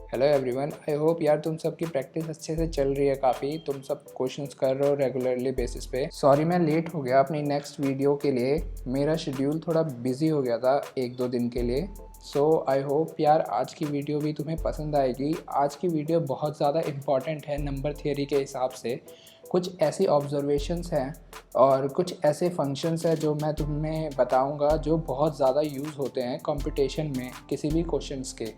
Hello everyone, I hope यार तुम सबकी प्रैक्टिस अच्छे से चल रही है। काफ़ी तुम सब क्वेश्चंस कर रहे हो रेगुलरली बेसिस पे। सॉरी मैं लेट हो गया अपनी नेक्स्ट वीडियो के लिए। मेरा शेड्यूल थोड़ा बिजी हो गया था एक दो दिन के लिए। सो आई होप यार आज की वीडियो भी तुम्हें पसंद आएगी। आज की वीडियो बहुत ज़्यादा इम्पॉर्टेंट है नंबर थियरी के हिसाब से। कुछ ऐसी ऑब्जर्वेशंस हैं और कुछ ऐसे फंक्शंस हैं जो मैं तुम्हें बताऊंगा जो बहुत ज़्यादा यूज़ होते हैं कंपटीशन में किसी भी क्वेश्चंस के।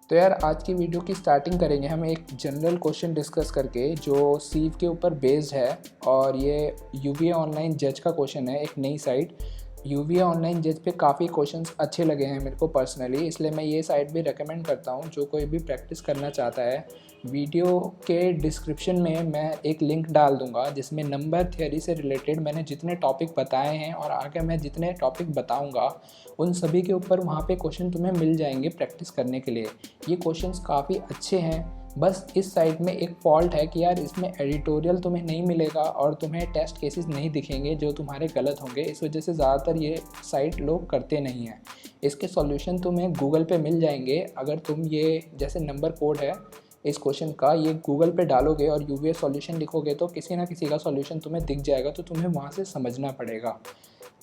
तो यार आज की वीडियो की स्टार्टिंग करेंगे हम एक जनरल क्वेश्चन डिस्कस करके जो सीव के ऊपर बेस्ड है। और ये यूवीए ऑनलाइन जज का क्वेश्चन है, एक नई साइट। यूवीए ऑनलाइन जज पे काफ़ी क्वेश्चंस अच्छे लगे हैं मेरे को पर्सनली, इसलिए मैं ये साइट भी रेकमेंड करता हूँ जो कोई भी प्रैक्टिस करना चाहता है। वीडियो के डिस्क्रिप्शन में मैं एक लिंक डाल दूंगा जिसमें नंबर थियरी से रिलेटेड मैंने जितने टॉपिक बताए हैं और आगे मैं जितने टॉपिक बताऊंगा उन सभी के ऊपर वहाँ पे क्वेश्चन तुम्हें मिल जाएंगे प्रैक्टिस करने के लिए। ये क्वेश्चंस काफ़ी अच्छे हैं। बस इस साइट में एक फॉल्ट है कि यार इसमें एडिटोरियल तुम्हें नहीं मिलेगा और तुम्हें टेस्ट केसेस नहीं दिखेंगे जो तुम्हारे गलत होंगे। इस वजह से ज़्यादातर ये साइट लोग करते नहीं हैं। इसके सॉल्यूशन तुम्हें गूगल पे मिल जाएंगे। अगर तुम ये जैसे नंबर कोड है इस क्वेश्चन का, ये गूगल पे डालोगे और यूवीए सॉल्यूशन लिखोगे तो किसी ना किसी का सॉल्यूशन तुम्हें दिख जाएगा। तो तुम्हें वहाँ से समझना पड़ेगा।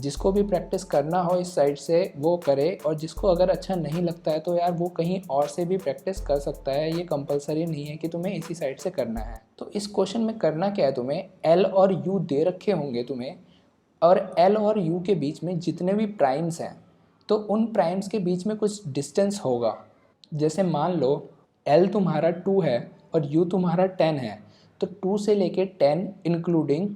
जिसको भी प्रैक्टिस करना हो इस साइट से वो करे, और जिसको अगर अच्छा नहीं लगता है तो यार वो कहीं और से भी प्रैक्टिस कर सकता है। ये कंपलसरी नहीं है कि तुम्हें इसी साइट से करना है। तो इस क्वेश्चन में करना क्या है, तुम्हें एल और यू दे रखे होंगे तुम्हें, और एल और यू के बीच में जितने भी प्राइम्स हैं तो उन प्राइम्स के बीच में कुछ डिस्टेंस होगा। जैसे मान लो एल तुम्हारा 2 है और यू तुम्हारा 10 है, तो 2 से लेके 10 इंक्लूडिंग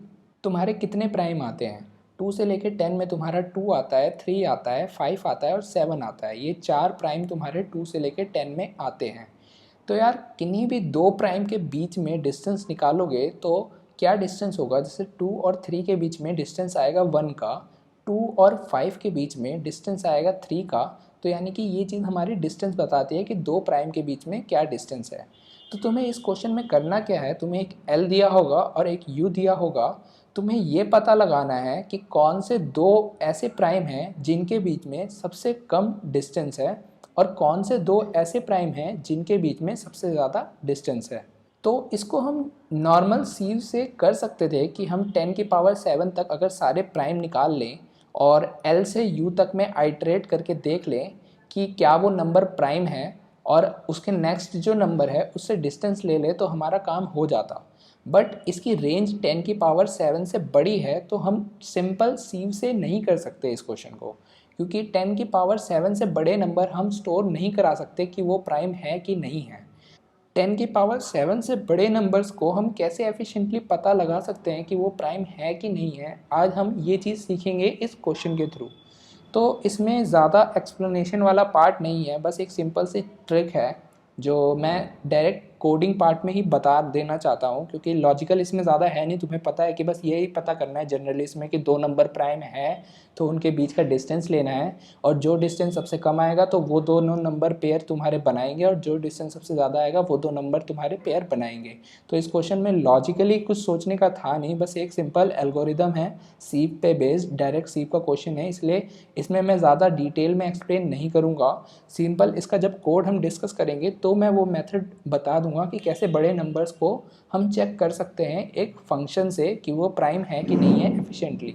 तुम्हारे कितने प्राइम आते हैं। 2 से लेके 10 में तुम्हारा 2 आता है, 3 आता है, 5 आता है और 7 आता है। ये 4 प्राइम तुम्हारे 2 से लेके 10 में आते हैं। तो यार किन्हीं भी दो प्राइम के बीच में डिस्टेंस निकालोगे तो क्या डिस्टेंस होगा। जैसे 2 और 3 के बीच में डिस्टेंस आएगा 1 का, 2 और 5 के बीच में डिस्टेंस आएगा 3 का। तो यानी कि ये चीज़ हमारी डिस्टेंस बताती है कि दो प्राइम के बीच में क्या डिस्टेंस है। तो तुम्हें इस क्वेश्चन में करना क्या है, तुम्हें एक एल दिया होगा और एक यू दिया होगा। तुम्हें ये पता लगाना है कि कौन से दो ऐसे प्राइम हैं जिनके बीच में सबसे कम डिस्टेंस है और कौन से दो ऐसे प्राइम हैं जिनके बीच में सबसे ज़्यादा डिस्टेंस है। तो इसको हम नॉर्मल सीव से कर सकते थे कि हम 10⁻7 तक अगर सारे प्राइम निकाल लें और एल से यू तक में आइटरेट करके देख लें कि क्या वो नंबर प्राइम है और उसके नेक्स्ट जो नंबर है उससे डिस्टेंस ले ले तो हमारा काम हो जाता। बट इसकी रेंज 10⁻7 से बड़ी है तो हम सिंपल सीव से नहीं कर सकते इस क्वेश्चन को, क्योंकि 10⁻7 से बड़े नंबर हम स्टोर नहीं करा सकते कि वो प्राइम है कि नहीं है। 10⁻7 से बड़े नंबर्स को हम कैसे एफिशिएंटली पता लगा सकते हैं कि वो प्राइम है कि नहीं है, आज हम ये चीज़ सीखेंगे इस क्वेश्चन के थ्रू। तो इसमें ज़्यादा एक्सप्लेनेशन वाला पार्ट नहीं है, बस एक सिंपल सी ट्रिक है जो मैं डायरेक्ट कोडिंग पार्ट में ही बता देना चाहता हूँ, क्योंकि लॉजिकल इसमें ज़्यादा है नहीं। तुम्हें पता है कि बस यही पता करना है जनरली इसमें कि दो नंबर प्राइम है तो उनके बीच का डिस्टेंस लेना है, और जो डिस्टेंस सबसे कम आएगा तो वो दोनों नंबर पेयर तुम्हारे बनाएंगे और जो डिस्टेंस सबसे ज़्यादा आएगा वो दो नंबर तुम्हारे पेयर बनाएंगे। तो इस क्वेश्चन में लॉजिकली कुछ सोचने का था नहीं, बस एक सिंपल एल्गोरिदम है, सीव पे बेस्ड डायरेक्ट सीव का क्वेश्चन है, इसलिए इसमें मैं ज़्यादा डिटेल में एक्सप्लेन नहीं करूँगा। सिंपल इसका जब कोड हम डिस्कस करेंगे तो मैं वो मेथड बता दूंगा कि कैसे बड़े नंबर्स को हम चेक कर सकते हैं एक फंक्शन से कि वो प्राइम है कि नहीं है एफिशिएंटली।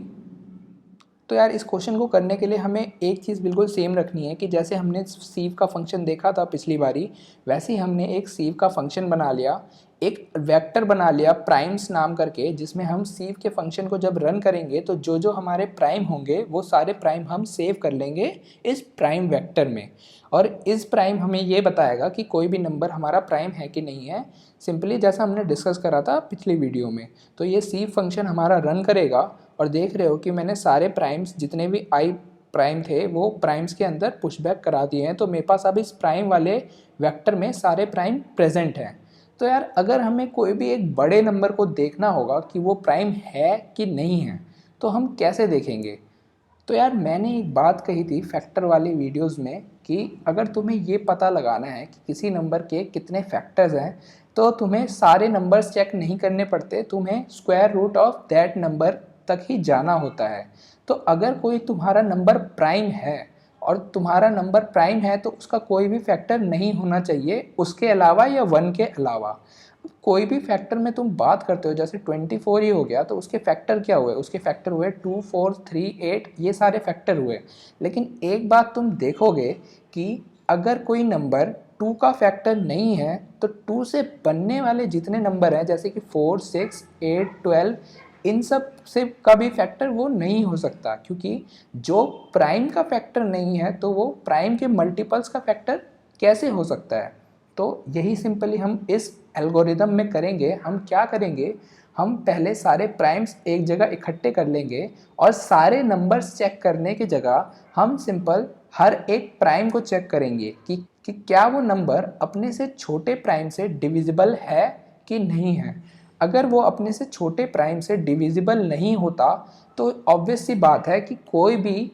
तो यार इस क्वेश्चन को करने के लिए हमें एक चीज़ बिल्कुल सेम रखनी है कि जैसे हमने सीव का फंक्शन देखा था पिछली बारी, वैसे ही हमने एक सीव का फंक्शन बना लिया, एक वेक्टर बना लिया प्राइम्स नाम करके, जिसमें हम सीव के फंक्शन को जब रन करेंगे तो जो जो हमारे प्राइम होंगे वो सारे प्राइम हम सेव कर लेंगे इस प्राइम वेक्टर में। और इस प्राइम हमें ये बताएगा कि कोई भी नंबर हमारा प्राइम है कि नहीं है, सिंपली जैसा हमने डिस्कस करा था पिछली वीडियो में। तो ये सीव फंक्शन हमारा रन करेगा और देख रहे हो कि मैंने सारे प्राइम्स जितने भी आई प्राइम थे वो प्राइम्स के अंदर पुशबैक करा दिए हैं। तो मेरे पास अब इस प्राइम वाले वेक्टर में सारे प्राइम प्रेजेंट हैं। तो यार अगर हमें कोई भी एक बड़े नंबर को देखना होगा कि वो प्राइम है कि नहीं है तो हम कैसे देखेंगे। तो यार मैंने एक बात कही थी फैक्टर वाली वीडियोस में कि अगर तुम्हें ये पता लगाना है कि किसी नंबर के कितने फैक्टर्स हैं तो तुम्हें सारे नंबर्स चेक नहीं करने पड़ते, तुम्हें square root of that number तक ही जाना होता है। तो अगर कोई तुम्हारा नंबर प्राइम है और तुम्हारा नंबर प्राइम है तो उसका कोई भी फैक्टर नहीं होना चाहिए उसके अलावा या 1 के अलावा। कोई भी फैक्टर में तुम बात करते हो, जैसे 24 ही हो गया तो उसके फैक्टर क्या हुए, उसके फैक्टर हुए 2, 4, 3, 8, ये सारे फैक्टर हुए। लेकिन एक बात तुम देखोगे कि अगर कोई नंबर 2 का फैक्टर नहीं है तो 2 से बनने वाले जितने नंबर हैं जैसे कि 4, 6, 8, 12, इन सब से का भी फैक्टर वो नहीं हो सकता, क्योंकि जो प्राइम का फैक्टर नहीं है तो वो प्राइम के मल्टीपल्स का फैक्टर कैसे हो सकता है। तो यही सिंपली हम इस एल्गोरिदम में करेंगे। हम क्या करेंगे, हम पहले सारे प्राइम्स एक जगह इकट्ठे कर लेंगे और सारे नंबर्स चेक करने की जगह हम सिंपल हर एक प्राइम को चेक करेंगे कि क्या वो नंबर अपने से छोटे प्राइम से डिविजिबल है कि नहीं है। अगर वो अपने से छोटे प्राइम से डिविजिबल नहीं होता तो ऑब्वियस सी बात है कि कोई भी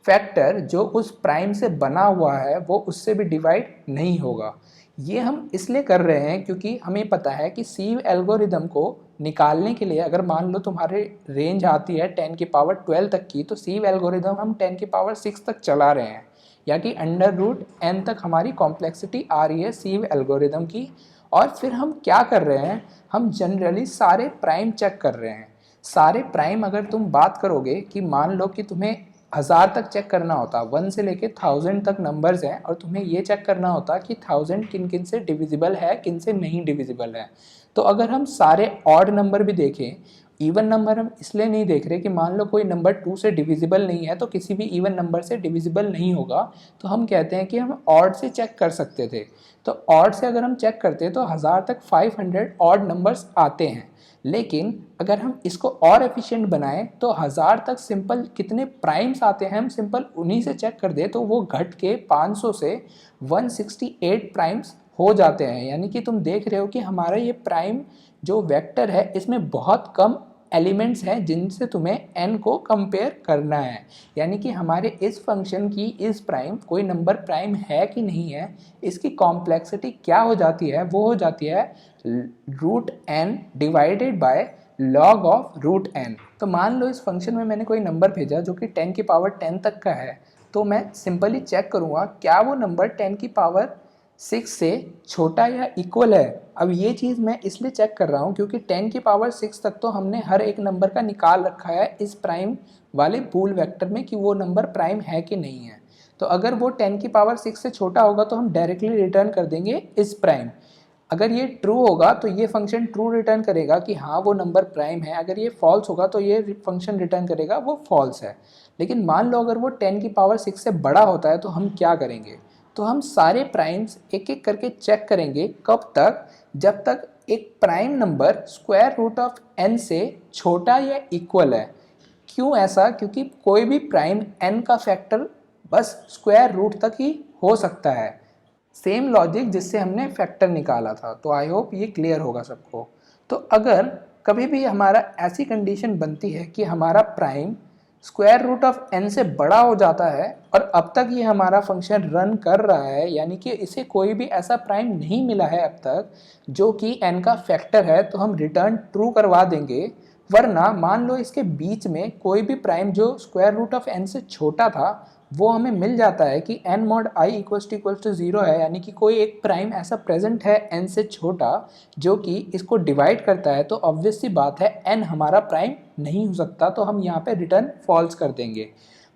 फैक्टर जो उस प्राइम से बना हुआ है वो उससे भी डिवाइड नहीं होगा। ये हम इसलिए कर रहे हैं क्योंकि हमें पता है कि सीव एल्गोरिदम को निकालने के लिए अगर मान लो तुम्हारे रेंज आती है 10 की पावर 12 तक की, तो सीव एल्गोरिदम हम 10 की पावर 6 तक चला रहे हैं, या कि अंडर रूट n तक हमारी कॉम्प्लेक्सिटी आ रही है सीव एल्गोरिदम की। और फिर हम क्या कर रहे हैं, हम जनरली सारे प्राइम चेक कर रहे हैं। सारे प्राइम अगर तुम बात करोगे कि मान लो कि तुम्हें 1000 तक चेक करना होता, 1 से लेके 1000 तक नंबर्स हैं और तुम्हें ये चेक करना होता कि 1000 किन किन से डिविजिबल है, किन से नहीं डिविजिबल है। तो अगर हम सारे ऑड नंबर भी देखें, इवन नंबर हम इसलिए नहीं देख रहे कि मान लो कोई नंबर 2 से डिविजिबल नहीं है तो किसी भी इवन नंबर से डिविजिबल नहीं होगा, तो हम कहते हैं कि हम ऑड से चेक कर सकते थे। तो ऑड से अगर हम चेक करते तो 1000 तक 500 ऑड नंबर्स आते हैं। लेकिन अगर हम इसको और एफिशिएंट बनाएं तो 1000 तक सिंपल कितने प्राइम्स आते हैं हम सिंपल उन्हीं से चेक कर दे तो वो घट के 500 से 168 प्राइम्स हो जाते हैं। यानी कि तुम देख रहे हो कि हमारा ये प्राइम जो वेक्टर है इसमें बहुत कम एलिमेंट्स हैं जिनसे तुम्हें n को कंपेयर करना है। यानी कि हमारे इस फंक्शन की इस प्राइम कोई नंबर प्राइम है कि नहीं है, इसकी कॉम्प्लेक्सिटी क्या हो जाती है, वो हो जाती है root n divided by log of root n। तो मान लो इस फंक्शन में मैंने कोई नंबर भेजा जो कि 10 की पावर 10 तक का है, तो मैं सिंपली चेक करूँगा क्या वो नंबर 10 की पावर 6 से छोटा या इक्वल है। अब ये चीज़ मैं इसलिए चेक कर रहा हूँ क्योंकि 10 की पावर 6 तक तो हमने हर एक नंबर का निकाल रखा है इस प्राइम वाले पूल वेक्टर में कि वो नंबर प्राइम है कि नहीं है। तो अगर वो 10 की पावर 6 से छोटा होगा तो हम डायरेक्टली रिटर्न कर देंगे इस प्राइम। अगर ये ट्रू होगा तो ये फंक्शन ट्रू रिटर्न करेगा कि हाँ वो नंबर प्राइम है, अगर ये फॉल्स होगा तो ये फंक्शन रिटर्न करेगा वो फॉल्स है। लेकिन मान लो अगर वो 10 की पावर 6 से बड़ा होता है तो हम क्या करेंगे, तो हम सारे प्राइम्स एक एक करके चेक करेंगे। कब तक, जब तक एक prime number square root of n से छोटा या इक्वल है। क्यों ऐसा, क्योंकि कोई भी प्राइम n का फैक्टर बस स्क्वायर रूट तक ही हो सकता है। सेम लॉजिक जिससे हमने फैक्टर निकाला था। तो आई होप ये क्लियर होगा सबको। तो अगर कभी भी हमारा ऐसी कंडीशन बनती है कि हमारा prime square root of n से बड़ा हो जाता है और अब तक ये हमारा फंक्शन रन कर रहा है, यानी कि इसे कोई भी ऐसा प्राइम नहीं मिला है अब तक जो कि n का फैक्टर है, तो हम रिटर्न ट्रू करवा देंगे। वरना मान लो इसके बीच में कोई भी प्राइम जो स्क्वायर रूट ऑफ n से छोटा था वो हमें मिल जाता है कि n mod i equal to 0 है, यानी कि कोई एक प्राइम ऐसा प्रेजेंट है n से छोटा जो कि इसको डिवाइड करता है, तो ऑब्वियस सी बात है n हमारा प्राइम नहीं हो सकता, तो हम यहाँ पे रिटर्न फॉल्स कर देंगे।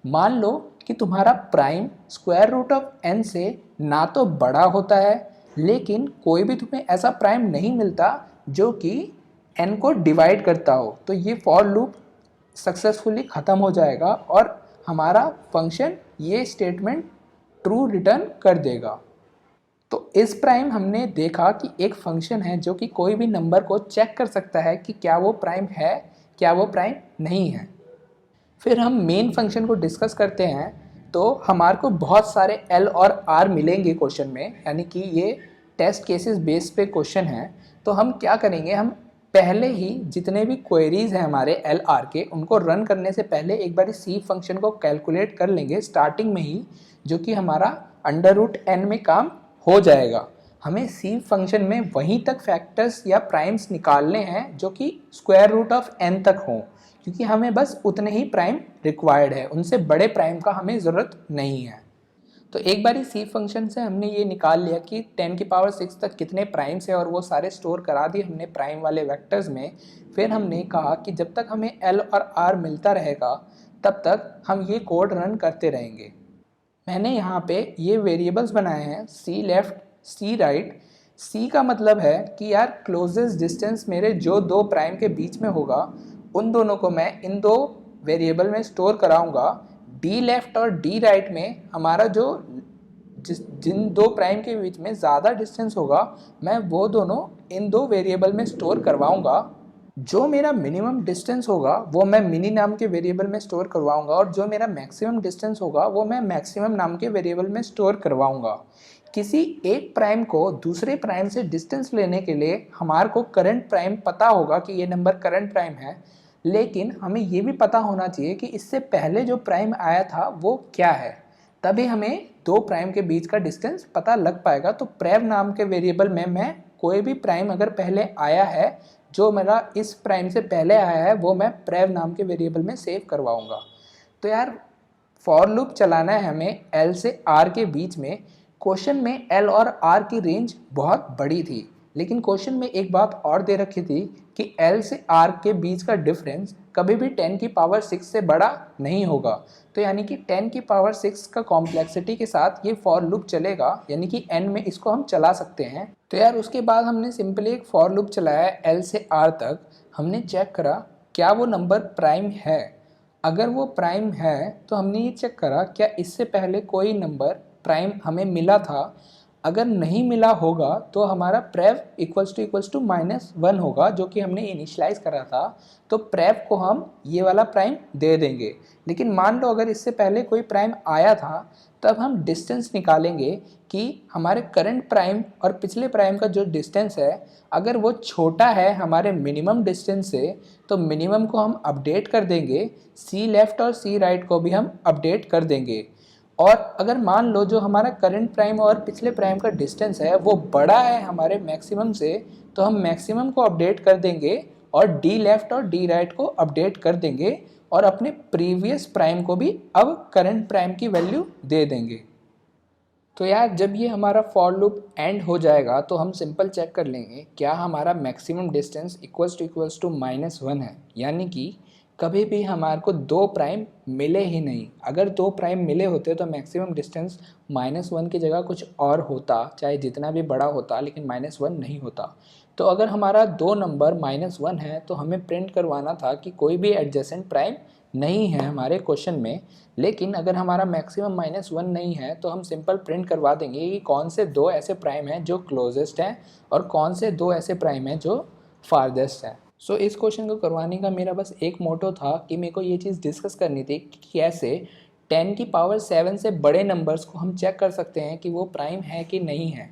मान लो कि तुम्हारा prime square root of n से ना तो बड़ा होता है लेकिन कोई भी तुम्हें ऐसा प्राइम नहीं मिलता जो कि n को डिवाइड करता हो, तो ये फॉर लूप सक्सेसफुली ख़त्म हो जाएगा और हमारा फंक्शन ये स्टेटमेंट ट्रू रिटर्न कर देगा। तो इस प्राइम हमने देखा कि एक फंक्शन है जो कि कोई भी नंबर को चेक कर सकता है कि क्या वो प्राइम है, क्या वो प्राइम नहीं है। फिर हम मेन फंक्शन को डिस्कस करते हैं। तो हमारे को बहुत सारे एल और आर मिलेंगे क्वेश्चन में, यानी कि ये टेस्ट केसेस बेस पे क्वेश्चन है। तो हम क्या करेंगे, हम पहले ही जितने भी क्वेरीज हैं हमारे एल आर के, उनको रन करने से पहले एक बार सी फंक्शन को कैलकुलेट कर लेंगे स्टार्टिंग में ही, जो कि हमारा अंडर रूट n में काम हो जाएगा। हमें सी फंक्शन में वहीं तक फैक्टर्स या प्राइम्स निकालने हैं जो कि स्क्वायर रूट ऑफ n तक हों, क्योंकि हमें बस उतने ही प्राइम रिक्वायर्ड है, उनसे बड़े प्राइम का हमें ज़रूरत नहीं है। तो एक बार सी फंक्शन से हमने ये निकाल लिया कि 10 की पावर 6 तक कितने प्राइम्स है और वो सारे स्टोर करा दिए हमने प्राइम वाले वेक्टर्स में। फिर हमने कहा कि जब तक हमें एल और आर मिलता रहेगा तब तक हम ये कोड रन करते रहेंगे। मैंने यहाँ पे ये वेरिएबल्स बनाए हैं सी लेफ्ट सी राइट। सी का मतलब है कि यार क्लोजेस्ट डिस्टेंस मेरे जो दो प्राइम के बीच में होगा उन दोनों को मैं इन दो वेरिएबल में स्टोर कराऊंगा। डी लेफ्ट और डी राइट में हमारा जो जिन दो प्राइम के बीच में ज़्यादा डिस्टेंस होगा मैं वो दोनों इन दो वेरिएबल में स्टोर करवाऊंगा। जो मेरा मिनिमम डिस्टेंस होगा वो मैं मिनी नाम के वेरिएबल में स्टोर करवाऊंगा और जो मेरा मैक्सिमम डिस्टेंस होगा वो मैं मैक्सिमम नाम के वेरिएबल में स्टोर करवाऊंगा। किसी एक प्राइम को दूसरे प्राइम से डिस्टेंस लेने के लिए हमारे को करंट प्राइम पता होगा कि ये नंबर करंट प्राइम है, लेकिन हमें ये भी पता होना चाहिए कि इससे पहले जो प्राइम आया था वो क्या है, तभी हमें दो प्राइम के बीच का डिस्टेंस पता लग पाएगा। तो प्रेव नाम के वेरिएबल में मैं कोई भी प्राइम अगर पहले आया है जो मेरा इस प्राइम से पहले आया है वो मैं प्रेव नाम के वेरिएबल में सेव करवाऊंगा। तो यार फॉर लूप चलाना है हमें एल से आर के बीच में। क्वेश्चन में एल और आर की रेंज बहुत बड़ी थी, लेकिन क्वेश्चन में एक बात और दे रखी थी कि एल से आर के बीच का डिफरेंस कभी भी 10 की पावर 6 से बड़ा नहीं होगा। तो यानी कि 10 की पावर 6 का कॉम्प्लेक्सिटी के साथ ये फॉर लूप चलेगा, यानी कि एन में इसको हम चला सकते हैं। तो यार उसके बाद हमने सिंपली एक फॉर लूप चलाया एल से आर तक। हमने चेक करा क्या वो नंबर प्राइम है। अगर वो प्राइम है तो हमने ये चेक करा क्या इससे पहले कोई नंबर प्राइम हमें मिला था। अगर नहीं मिला होगा तो हमारा प्रेव इक्वल्स टू -1 होगा जो कि हमने इनिशलाइज करा था। तो प्रेव को हम ये वाला प्राइम दे देंगे। लेकिन मान लो अगर इससे पहले कोई प्राइम आया था तब हम डिस्टेंस निकालेंगे कि हमारे करंट प्राइम और पिछले प्राइम का जो डिस्टेंस है अगर वो छोटा है हमारे मिनिमम डिस्टेंस से तो मिनिमम को हम अपडेट कर देंगे, सी लेफ्ट और सी राइट को भी हम अपडेट कर देंगे। और अगर मान लो जो हमारा करंट प्राइम और पिछले प्राइम का डिस्टेंस है वो बड़ा है हमारे मैक्सिमम से तो हम मैक्सिमम को अपडेट कर देंगे और डी लेफ्ट और डी राइट को अपडेट कर देंगे और अपने प्रीवियस प्राइम को भी अब करंट प्राइम की वैल्यू दे देंगे। तो यार जब ये हमारा फॉर लूप एंड हो जाएगा तो हम सिंपल चेक कर लेंगे क्या हमारा मैक्सिमम डिस्टेंस इक्वल्स टू -1 है, यानी कि कभी भी हमारे को दो प्राइम मिले ही नहीं। अगर दो प्राइम मिले होते तो मैक्सिमम डिस्टेंस -1 की जगह कुछ और होता, चाहे जितना भी बड़ा होता, लेकिन -1 नहीं होता। तो अगर हमारा दो नंबर -1 है तो हमें प्रिंट करवाना था कि कोई भी एडजेसेंट प्राइम नहीं है हमारे क्वेश्चन में। लेकिन अगर हमारा मैक्सिमम -1 नहीं है तो हम सिंपल प्रिंट करवा देंगे कि कौन से दो ऐसे प्राइम हैं जो क्लोजेस्ट हैं और कौन से दो ऐसे प्राइम हैं जो फारदेस्ट हैं। सो इस क्वेश्चन को करवाने का मेरा बस एक मोटो था कि मेरे को ये चीज़ डिस्कस करनी थी कि कैसे 10 की पावर 7 से बड़े नंबर्स को हम चेक कर सकते हैं कि वो प्राइम है कि नहीं है।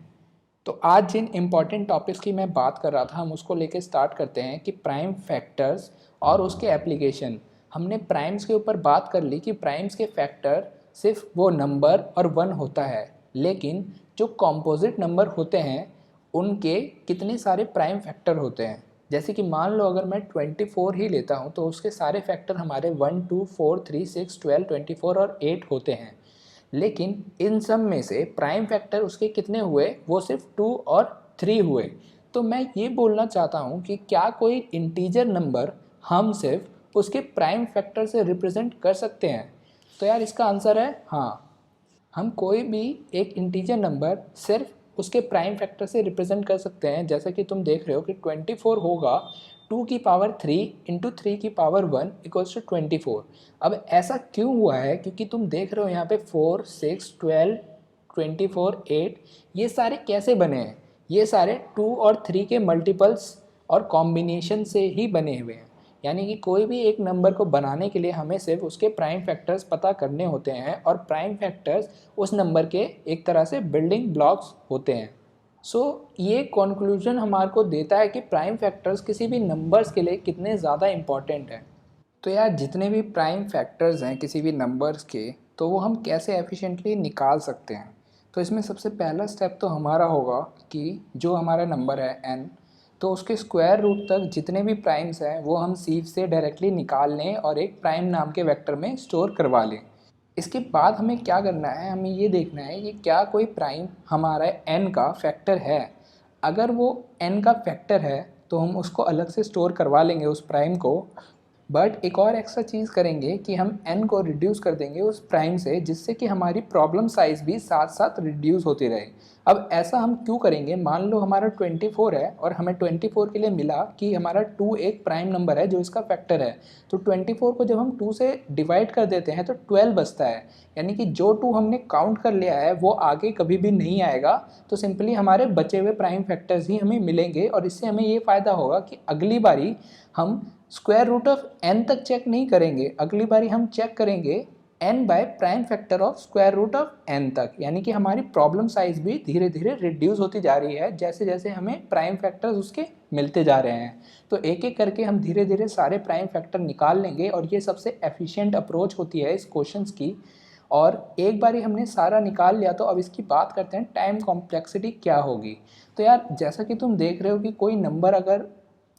तो आज जिन इम्पॉर्टेंट टॉपिक्स की मैं बात कर रहा था हम उसको लेके स्टार्ट करते हैं कि प्राइम फैक्टर्स और उसके एप्लीकेशन। हमने प्राइम्स के ऊपर बात कर ली कि प्राइम्स के फैक्टर सिर्फ वो नंबर और 1 होता है, लेकिन जो कॉम्पोजिट नंबर होते हैं उनके कितने सारे प्राइम फैक्टर होते हैं। जैसे कि मान लो अगर मैं 24 ही लेता हूँ तो उसके सारे फैक्टर हमारे 1, 2, 4, 3, 6, 12, 24 और 8 होते हैं। लेकिन इन सब में से प्राइम फैक्टर उसके कितने हुए, वो सिर्फ 2 और 3 हुए। तो मैं ये बोलना चाहता हूँ कि क्या कोई इंटीजर नंबर हम सिर्फ उसके प्राइम फैक्टर से रिप्रेजेंट कर सकते हैं। तो यार इसका आंसर है हाँ। हम कोई भी एक इंटीजर नंबर सिर्फ उसके प्राइम फैक्टर से रिप्रेजेंट कर सकते हैं। जैसा कि तुम देख रहे हो कि 24 होगा 2 की पावर 3 इंटू 3 की पावर 1 इक्वल्स टू 24। अब ऐसा क्यों हुआ है, क्योंकि तुम देख रहे हो यहाँ पे 4, 6, 12, 24, 8 ये सारे कैसे बने हैं। ये सारे 2 और 3 के मल्टीपल्स और कॉम्बिनेशन से ही बने हुए हैं। यानी कि कोई भी एक नंबर को बनाने के लिए हमें सिर्फ उसके प्राइम फैक्टर्स पता करने होते हैं और प्राइम फैक्टर्स उस नंबर के एक तरह से बिल्डिंग ब्लॉक्स होते हैं। सो ये कंक्लूजन हमारे को देता है कि प्राइम फैक्टर्स किसी भी नंबर्स के लिए कितने ज़्यादा इम्पॉर्टेंट हैं। तो यार जितने भी प्राइम फैक्टर्स हैं किसी भी नंबर्स के तो वो हम कैसे एफिशिएंटली निकाल सकते हैं। तो इसमें सबसे पहला स्टेप तो हमारा होगा कि जो हमारा नंबर है n, तो उसके स्क्वायर रूट तक जितने भी प्राइम्स हैं वो हम सीव से डायरेक्टली निकाल लें और एक प्राइम नाम के वेक्टर में स्टोर करवा लें। इसके बाद हमें क्या करना है, हमें ये देखना है कि क्या कोई प्राइम हमारा n का फैक्टर है। अगर वो n का फैक्टर है तो हम उसको अलग से स्टोर करवा लेंगे उस प्राइम को, बट एक और एक्स्ट्रा चीज़ करेंगे कि हम n को रिड्यूस कर देंगे उस प्राइम से, जिससे कि हमारी प्रॉब्लम साइज़ भी साथ साथ रिड्यूस होती रहे। अब ऐसा हम क्यों करेंगे, मान लो हमारा 24 है और हमें 24 के लिए मिला कि हमारा 2 एक प्राइम नंबर है जो इसका फैक्टर है, तो 24 को जब हम 2 से डिवाइड कर देते हैं तो 12 बचता है, यानी कि जो 2 हमने काउंट कर लिया है वो आगे कभी भी नहीं आएगा। तो सिंपली हमारे बचे हुए प्राइम फैक्टर्स ही हमें मिलेंगे और इससे हमें ये फ़ायदा होगा कि अगली बारी हम स्क्वायर रूट ऑफ n तक चेक नहीं करेंगे, अगली बारी हम चेक करेंगे n by prime factor of square root of n तक, यानी कि हमारी प्रॉब्लम साइज भी धीरे धीरे रिड्यूस होती जा रही है जैसे जैसे हमें प्राइम फैक्टर्स उसके मिलते जा रहे हैं। तो एक एक करके हम धीरे धीरे सारे प्राइम फैक्टर निकाल लेंगे और ये सबसे एफिशिएंट अप्रोच होती है इस क्वेश्चंस की। और एक बारी हमने सारा निकाल लिया तो अब इसकी बात करते हैं टाइम कॉम्प्लेक्सिटी क्या होगी। तो यार जैसा कि तुम देख रहे हो कि कोई नंबर अगर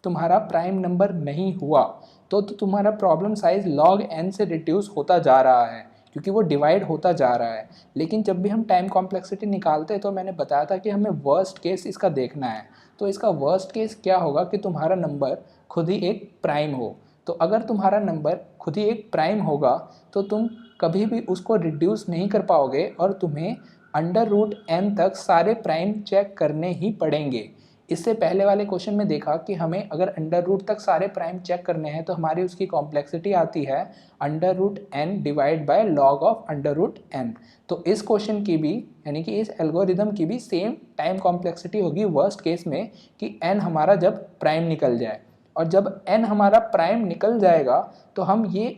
तुम्हारा प्राइम नंबर नहीं हुआ तो तुम्हारा प्रॉब्लम साइज log n से रिड्यूस होता जा रहा है क्योंकि वो डिवाइड होता जा रहा है। लेकिन जब भी हम टाइम कॉम्प्लेक्सिटी निकालते हैं तो मैंने बताया था कि हमें वर्स्ट केस इसका देखना है। तो इसका वर्स्ट केस क्या होगा कि तुम्हारा नंबर खुद ही एक प्राइम हो। तो अगर तुम्हारा नंबर खुद ही एक प्राइम होगा तो तुम कभी भी उसको रिड्यूस नहीं कर पाओगे और तुम्हें अंडर रूट n तक सारे प्राइम चेक करने ही पड़ेंगे। इससे पहले वाले क्वेश्चन में देखा कि हमें अगर अंडर रूट तक सारे प्राइम चेक करने हैं तो हमारी उसकी कॉम्प्लेक्सिटी आती है under root n divide by log of under root n। तो इस क्वेश्चन की भी यानी कि इस एल्गोरिदम की भी सेम टाइम कॉम्प्लेक्सिटी होगी वर्स्ट केस में कि n हमारा जब प्राइम निकल जाए। और जब n हमारा प्राइम निकल जाएगा तो हम ये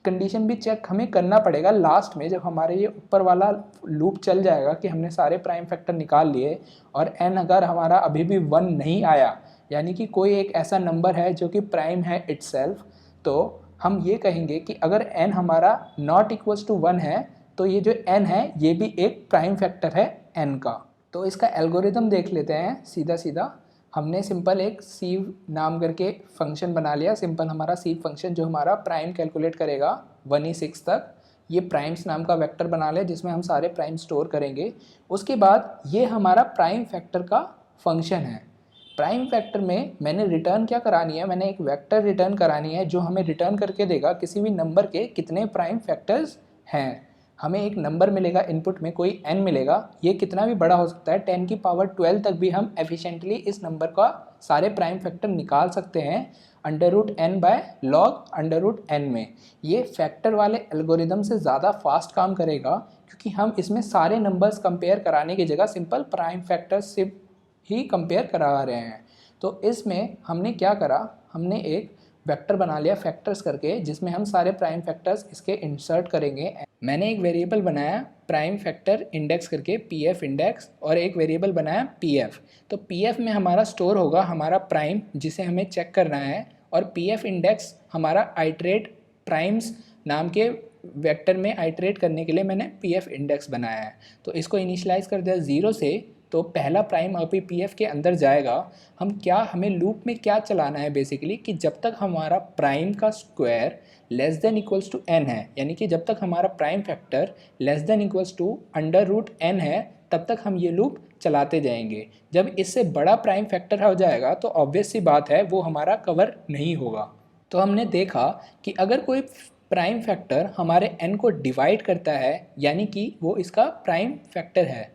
कंडीशन भी चेक हमें करना पड़ेगा लास्ट में, जब हमारे ये ऊपर वाला लूप चल जाएगा कि हमने सारे प्राइम फैक्टर निकाल लिए और n अगर हमारा अभी भी 1 नहीं आया, यानी कि कोई एक ऐसा नंबर है जो कि प्राइम है इटसेल्फ, तो हम ये कहेंगे कि अगर n हमारा नॉट इक्वल्स टू 1 है तो ये जो n है ये भी एक प्राइम फैक्टर है n का। तो इसका एल्गोरिदम देख लेते हैं सीधा सीधा। हमने सिंपल एक सीव नाम करके फंक्शन बना लिया, सिंपल हमारा सीव फंक्शन जो हमारा प्राइम कैलकुलेट करेगा 1E6 तक। ये प्राइम्स नाम का वेक्टर बना लिया जिसमें हम सारे प्राइम स्टोर करेंगे। उसके बाद ये हमारा प्राइम फैक्टर का फंक्शन है। प्राइम फैक्टर में मैंने रिटर्न क्या करानी है, मैंने एक वेक्टर रिटर्न करानी है जो हमें रिटर्न करके देगा किसी भी नंबर के कितने प्राइम फैक्टर्स हैं। हमें एक नंबर मिलेगा इनपुट में, कोई n मिलेगा, ये कितना भी बड़ा हो सकता है, 10 की पावर 12 तक भी हम एफिशिएंटली इस नंबर का सारे प्राइम फैक्टर निकाल सकते हैं under root n by log under root n में। ये फैक्टर वाले एल्गोरिदम से ज़्यादा फास्ट काम करेगा क्योंकि हम इसमें सारे नंबर्स कंपेयर कराने की जगह सिंपल प्राइम फैक्टर्स से ही कंपेयर करा रहे हैं। तो इसमें हमने क्या करा, हमने एक वेक्टर बना लिया फैक्टर्स करके जिसमें हम सारे प्राइम फैक्टर्स इसके इंसर्ट करेंगे। मैंने एक वेरिएबल बनाया प्राइम फैक्टर इंडेक्स करके pf इंडेक्स, और एक वेरिएबल बनाया pf। तो pf में हमारा स्टोर होगा हमारा प्राइम जिसे हमें चेक करना है, और pf इंडेक्स हमारा आइटरेट प्राइम्स नाम के वेक्टर में आइटरेट करने के लिए मैंने pf इंडेक्स बनाया है। तो इसको इनिशियलाइज कर दिया 0 से, तो पहला प्राइम अभी pf के अंदर जाएगा। हमें लूप में क्या चलाना है बेसिकली कि जब तक हमारा प्राइम का square less than equals to n है, यानी कि जब तक हमारा prime factor less than equals to under root n है तब तक हम ये लूप चलाते जाएंगे। जब इससे बड़ा प्राइम फैक्टर हो जाएगा तो ऑब्वियस सी बात है वो हमारा कवर नहीं होगा। तो हमने देखा कि अगर कोई प्राइम फैक्टर हमारे n को डिवाइड करता है यानी कि वो इसका प्राइम फैक्टर है।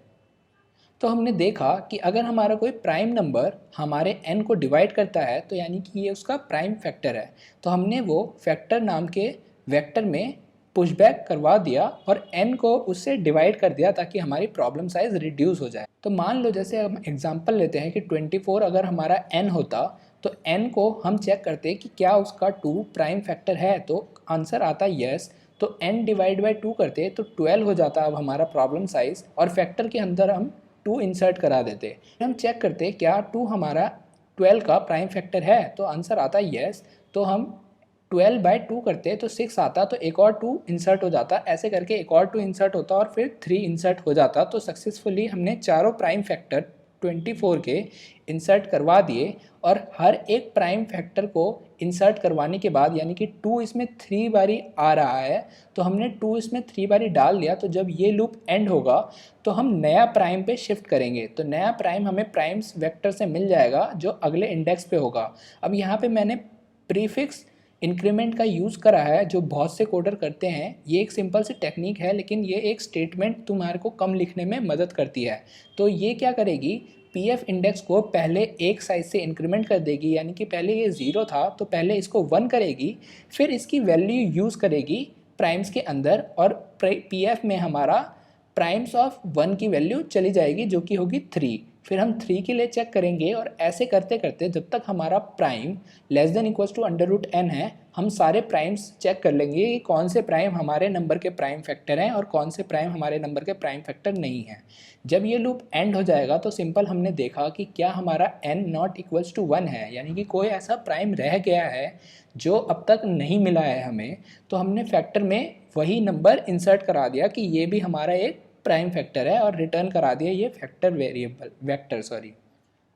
तो हमने देखा कि अगर हमारा कोई प्राइम नंबर हमारे n को डिवाइड करता है तो यानी कि ये उसका प्राइम फैक्टर है। तो हमने वो फैक्टर नाम के वेक्टर में पुशबैक करवा दिया और n को उससे डिवाइड कर दिया ताकि हमारी प्रॉब्लम साइज रिड्यूस हो जाए। तो मान लो जैसे हम एग्जांपल लेते हैं कि 24 अगर हमारा n होता तो n को हम चेक करते कि क्या उसका 2 प्राइम फैक्टर है, तो आंसर आता यस। तो n डिवाइड बाई 2 करते तो 12 हो जाता अब हमारा प्रॉब्लम साइज, और फैक्टर के अंदर हम 2 इंसर्ट करा देते। हम चेक करते क्या 2 हमारा 12 का प्राइम फैक्टर है, तो आंसर आता यस। तो हम 12 बाई 2 करते तो 6 आता, तो एक और 2 इंसर्ट हो जाता, ऐसे करके एक और 2 इंसर्ट होता और फिर 3 इंसर्ट हो जाता। तो सक्सेसफुली हमने चारों प्राइम फैक्टर 24 के इंसर्ट करवा दिए और हर एक प्राइम फैक्टर को इंसर्ट करवाने के बाद, यानी कि 2 इसमें 3 बारी आ रहा है तो हमने 2 इसमें 3 बारी डाल दिया, तो जब ये लूप एंड होगा तो हम नया प्राइम पे शिफ्ट करेंगे, तो नया प्राइम हमें प्राइम्स वेक्टर से मिल जाएगा जो अगले इंडेक्स पे होगा। अब यहाँ पे मैंने प्रीफिक्स इंक्रीमेंट का यूज़ करा है जो बहुत से कोडर करते हैं। ये एक सिंपल सी टेक्निक है, लेकिन ये एक स्टेटमेंट तुम्हारे को कम लिखने में मदद करती है। तो ये क्या करेगी, पीएफ इंडेक्स को पहले एक साइज से इंक्रीमेंट कर देगी, यानी कि पहले ये 0 था तो पहले इसको 1 करेगी, फिर इसकी वैल्यू यूज़ करेगी प्राइम्स के अंदर और पीएफ में हमारा प्राइम्स ऑफ 1 की वैल्यू चली जाएगी जो कि होगी 3। फिर हम 3 के लिए चेक करेंगे और ऐसे करते करते जब तक हमारा prime less than equals to √n है, हम सारे प्राइम्स चेक कर लेंगे कि कौन से प्राइम हमारे नंबर के प्राइम फैक्टर हैं और कौन से प्राइम हमारे नंबर के प्राइम फैक्टर नहीं हैं। जब ये लूप एंड हो जाएगा तो सिंपल हमने देखा कि क्या हमारा n नॉट इक्वल्स टू 1 है, यानी कि कोई ऐसा प्राइम रह गया है जो अब तक नहीं मिला है हमें, तो हमने फैक्टर में वही नंबर इंसर्ट करा दिया कि ये भी हमारा एक प्राइम फैक्टर है और रिटर्न करा दिया ये फैक्टर वेक्टर।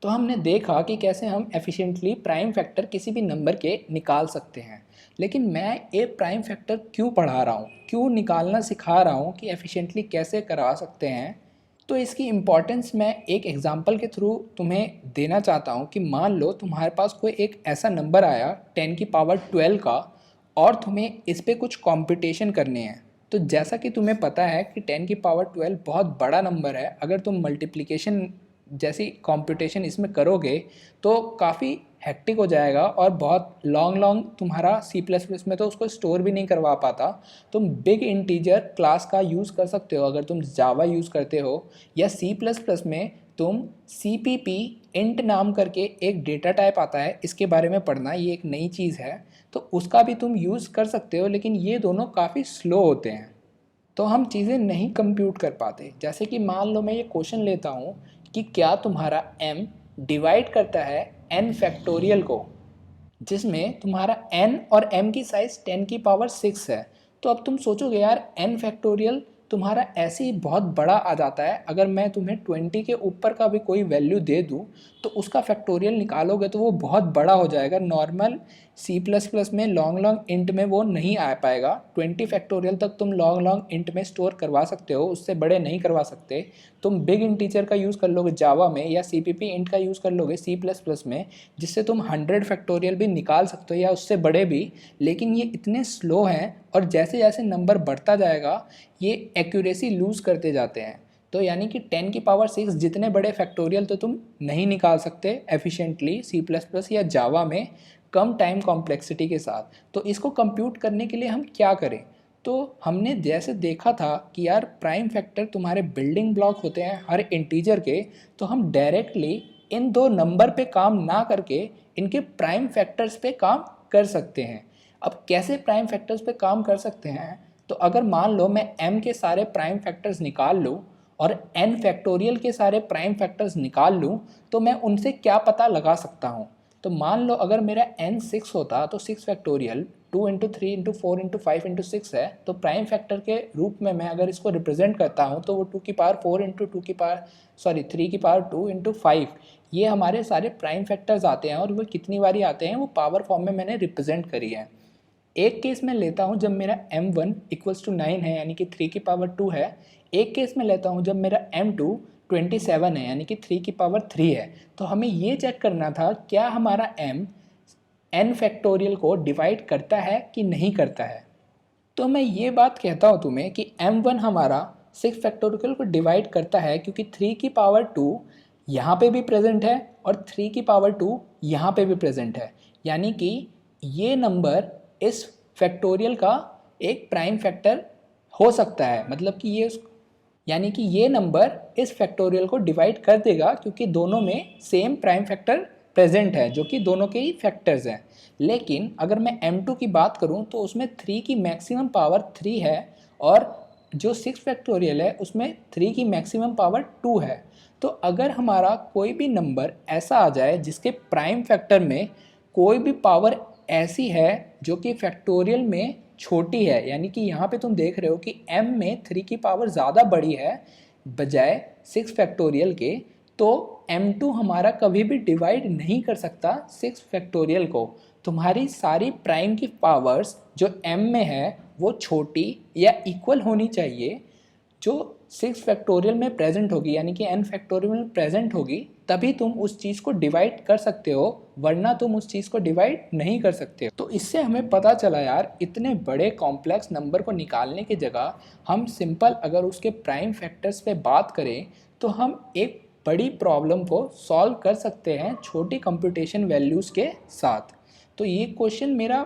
तो हमने देखा कि कैसे हम एफिशिएंटली प्राइम फैक्टर किसी भी नंबर के निकाल सकते हैं। लेकिन मैं ए प्राइम फैक्टर क्यों पढ़ा रहा हूँ, क्यों निकालना सिखा रहा हूँ कि एफिशिएंटली कैसे करा सकते हैं, तो इसकी इम्पॉर्टेंस मैं एक एग्जांपल के थ्रू तुम्हें देना चाहता हूँ कि मान लो तुम्हारे पास कोई एक ऐसा नंबर आया 10⁻12 का और तुम्हें इस पर कुछ कॉम्पिटिशन करने हैं। तो जैसा कि तुम्हें पता है कि 10⁻12 बहुत बड़ा नंबर है, अगर तुम मल्टीप्लिकेशन जैसी कंप्यूटेशन इसमें करोगे तो काफ़ी हेक्टिक हो जाएगा और बहुत लॉन्ग तुम्हारा C++ में तो उसको स्टोर भी नहीं करवा पाता। तुम बिग इंटीजर क्लास का यूज़ कर सकते हो अगर तुम जावा यूज़ करते हो, या C++ में तुम CPP इंट नाम करके एक डेटा टाइप आता है, इसके बारे में पढ़ना, ये एक नई चीज़ है, तो उसका भी तुम यूज़ कर सकते हो। लेकिन ये दोनों काफ़ी स्लो होते हैं तो हम चीज़ें नहीं कंप्यूट कर पाते। जैसे कि मान लो मैं ये क्वेश्चन लेता हूँ कि क्या तुम्हारा m डिवाइड करता है n फैक्टोरियल को, जिसमें तुम्हारा n और m की साइज़ 10⁻6 है। तो अब तुम सोचोगे यार n फैक्टोरियल तुम्हारा ऐसे ही बहुत बड़ा आ जाता है, अगर मैं तुम्हें 20 के ऊपर का भी कोई वैल्यू दे दूँ तो उसका फैक्टोरियल निकालोगे तो वो बहुत बड़ा हो जाएगा। नॉर्मल C++ में लॉन्ग इंट में वो नहीं आ पाएगा। 20 फैक्टोरियल तक तुम लॉन्ग इंट में स्टोर करवा सकते हो, उससे बड़े नहीं करवा सकते। तुम बिग इंटीजर का यूज़ कर लोगे जावा में, या CPP इंट का यूज़ कर लोगे C++ में, जिससे तुम 100 फैक्टोरियल भी निकाल सकते हो या उससे बड़े भी। लेकिन ये इतने स्लो हैं और जैसे जैसे नंबर बढ़ता जाएगा ये एक्यूरेसी लूज़ करते जाते हैं। तो यानी कि 10⁻6 जितने बड़े फैक्टोरियल तो तुम नहीं निकाल सकते एफिशिएंटली C++ या जावा में कम टाइम कॉम्प्लेक्सिटी के साथ। तो इसको कंप्यूट करने के लिए हम क्या करें, तो हमने जैसे देखा था कि यार प्राइम फैक्टर तुम्हारे बिल्डिंग ब्लॉक होते हैं हर इंटीजर के, तो हम डायरेक्टली इन दो नंबर पे काम ना करके इनके प्राइम फैक्टर्स पे काम कर सकते हैं। अब कैसे प्राइम फैक्टर्स पे काम कर सकते हैं, तो अगर मान लो मैं m के सारे प्राइम फैक्टर्स निकाल लूँ और n फैक्टोरियल के सारे प्राइम फैक्टर्स निकाल लूँ तो मैं उनसे क्या पता लगा सकता हूँ। तो मान लो अगर मेरा n 6 होता तो 6 फैक्टोरियल 2 × 3 × 4 × 5 × 6 है, तो प्राइम फैक्टर के रूप में मैं अगर इसको रिप्रेजेंट करता हूँ तो वो 2⁻4 × 3⁻2 × 5 ये हमारे सारे प्राइम फैक्टर्स आते हैं। और वो कितनी बारी आते हैं वो पावर फॉर्म में मैंने रिप्रेजेंट करी है। एक केस में लेता हूँ जब मेरा m1 = 9 है यानी कि 3⁻2 है। एक केस में लेता हूँ जब मेरा m2 27 है यानी कि 3⁻3 है। तो हमें ये चेक करना था क्या हमारा m n फैक्टोरियल को डिवाइड करता है कि नहीं करता है। तो मैं ये बात कहता हूँ तुम्हें कि m1 हमारा 6 फैक्टोरियल को डिवाइड करता है, क्योंकि 3⁻2 यहाँ पे भी प्रेजेंट है और 3⁻2 यहाँ पे भी प्रेजेंट है, यानी कि ये नंबर इस फैक्टोरियल का एक प्राइम फैक्टर हो सकता है। मतलब कि यानी कि ये नंबर इस फैक्टोरियल को डिवाइड कर देगा, क्योंकि दोनों में सेम प्राइम फैक्टर प्रेजेंट है जो कि दोनों के ही फैक्टर्स हैं। लेकिन अगर मैं m2 की बात करूं तो उसमें 3 की मैक्सिमम पावर 3 है और जो 6 फैक्टोरियल है उसमें 3 की मैक्सिमम पावर 2 है। तो अगर हमारा कोई भी नंबर ऐसा आ जाए जिसके प्राइम फैक्टर में कोई भी पावर ऐसी है जो कि फैक्टोरियल में छोटी है, यानी कि यहाँ पे तुम देख रहे हो कि m में 3 की पावर ज़्यादा बड़ी है बजाय 6 फैक्टोरियल के, तो m2 हमारा कभी भी डिवाइड नहीं कर सकता 6 फैक्टोरियल को। तुम्हारी सारी प्राइम की पावर्स जो m में है वो छोटी या इक्वल होनी चाहिए जो 6 फैक्टोरियल में प्रेजेंट होगी, यानी कि n फैक्टोरियल में प्रेजेंट होगी, तभी तुम उस चीज़ को डिवाइड कर सकते हो, वरना तुम उस चीज़ को डिवाइड नहीं कर सकते। तो इससे हमें पता चला यार, इतने बड़े कॉम्प्लेक्स नंबर को निकालने की जगह हम सिंपल अगर उसके प्राइम फैक्टर्स पे बात करें तो हम एक बड़ी प्रॉब्लम को सॉल्व कर सकते हैं छोटी कंप्यूटेशन वैल्यूज़ के साथ। तो ये क्वेश्चन मेरा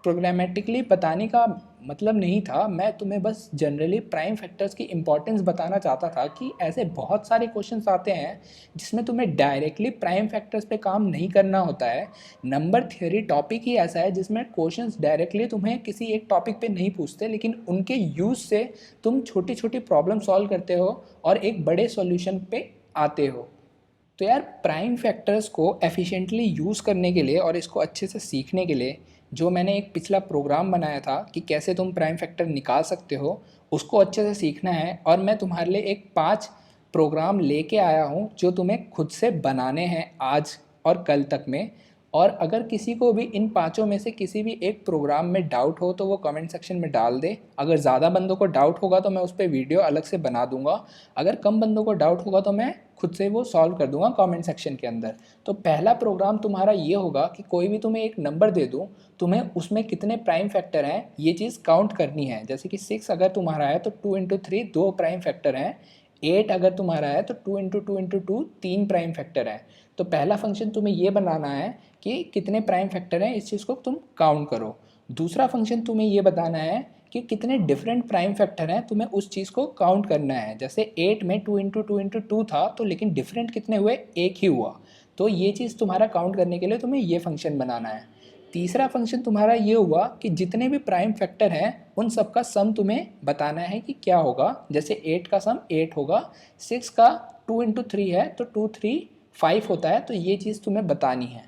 प्रोग्रामेटिकली बताने का मतलब नहीं था, मैं तुम्हें बस जनरली प्राइम फैक्टर्स की इंपॉर्टेंस बताना चाहता था कि ऐसे बहुत सारे क्वेश्चंस आते हैं जिसमें तुम्हें डायरेक्टली प्राइम फैक्टर्स पे काम नहीं करना होता है। नंबर थ्योरी टॉपिक ही ऐसा है जिसमें क्वेश्चंस डायरेक्टली तुम्हें किसी एक टॉपिक पे नहीं पूछते, लेकिन उनके यूज़ से तुम छोटी छोटी प्रॉब्लम सॉल्व करते हो और एक बड़े सॉल्यूशन पे आते हो। तो यार प्राइम फैक्टर्स को एफिशिएंटली यूज़ करने के लिए और इसको अच्छे से सीखने के लिए जो मैंने एक पिछला प्रोग्राम बनाया था कि कैसे तुम प्राइम फैक्टर निकाल सकते हो, उसको अच्छे से सीखना है। और मैं तुम्हारे लिए एक 5 प्रोग्राम लेके आया हूँ जो तुम्हें खुद से बनाने हैं आज और कल तक में। और अगर किसी को भी इन पांचों में से किसी भी एक प्रोग्राम में डाउट हो तो वो कमेंट सेक्शन में डाल दे। अगर ज़्यादा बंदों को डाउट होगा तो मैं उस पर वीडियो अलग से बना दूंगा, अगर कम बंदों को डाउट होगा तो मैं खुद से वो सॉल्व कर दूंगा कमेंट सेक्शन के अंदर। तो पहला प्रोग्राम तुम्हारा ये होगा कि कोई भी तुम्हें एक नंबर दे दूँ, तुम्हें उसमें कितने प्राइम फैक्टर हैं ये चीज़ काउंट करनी है। जैसे कि 6 अगर तुम्हारा है तो 2 इंटू 3 2 प्राइम फैक्टर हैं, 8 अगर तुम्हारा है तो 2 इंटू 2 इंटू 2 3 प्राइम फैक्टर हैं। तो पहला फंक्शन तुम्हें ये बनाना है कि कितने प्राइम फैक्टर हैं, इस चीज़ को तुम काउंट करो। दूसरा फंक्शन तुम्हें ये बताना है कि कितने डिफरेंट प्राइम फैक्टर हैं, तुम्हें उस चीज़ को काउंट करना है। जैसे 8 में 2 इंटू 2 इंटू 2 था तो लेकिन डिफरेंट कितने हुए, एक ही हुआ। तो ये चीज़ तुम्हारा काउंट करने के लिए तुम्हें ये फंक्शन बनाना है। तीसरा फंक्शन तुम्हारा ये हुआ कि जितने भी प्राइम फैक्टर हैं उन सब का सम तुम्हें बताना है कि क्या होगा। जैसे 8 का सम 8 होगा, 6 का 2 इंटू 3 है तो 2 3 5 होता है, तो ये चीज़ तुम्हें बतानी है।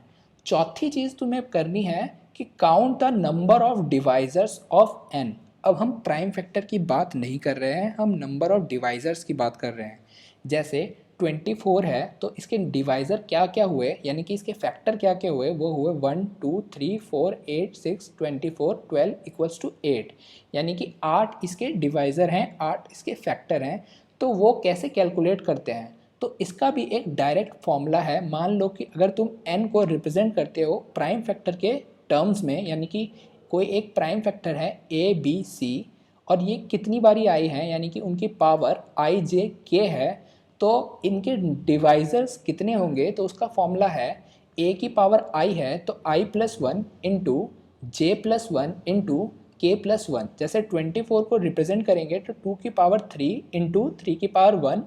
चौथी चीज़ तुम्हें करनी है कि count the number of divisors of n। अब हम प्राइम फैक्टर की बात नहीं कर रहे हैं, हम नंबर ऑफ डिवाइजर्स की बात कर रहे हैं। जैसे 24 है तो इसके डिवाइज़र क्या क्या हुए, यानी कि इसके फैक्टर क्या क्या हुए, वो हुए 1 2 3 4 8 6 24 12 इक्वल्स टू 8, यानी कि 8 इसके डिवाइज़र हैं, 8 इसके फैक्टर हैं। तो वो कैसे कैलकुलेट करते हैं, तो इसका भी एक डायरेक्ट फॉर्मूला है। मान लो कि अगर तुम n को रिप्रेजेंट करते हो प्राइम फैक्टर के टर्म्स में, यानी कि कोई एक प्राइम फैक्टर है a b c और ये कितनी बारी आई है, यानी कि उनकी पावर i j k है, तो इनके डिवाइजर्स कितने होंगे, तो उसका फॉर्मूला है a की पावर i है तो i plus 1 into J plus 1 into के प्लस 1। जैसे 24 को रिप्रेजेंट करेंगे तो 2 की पावर 3 इंटू 3 की पावर 1,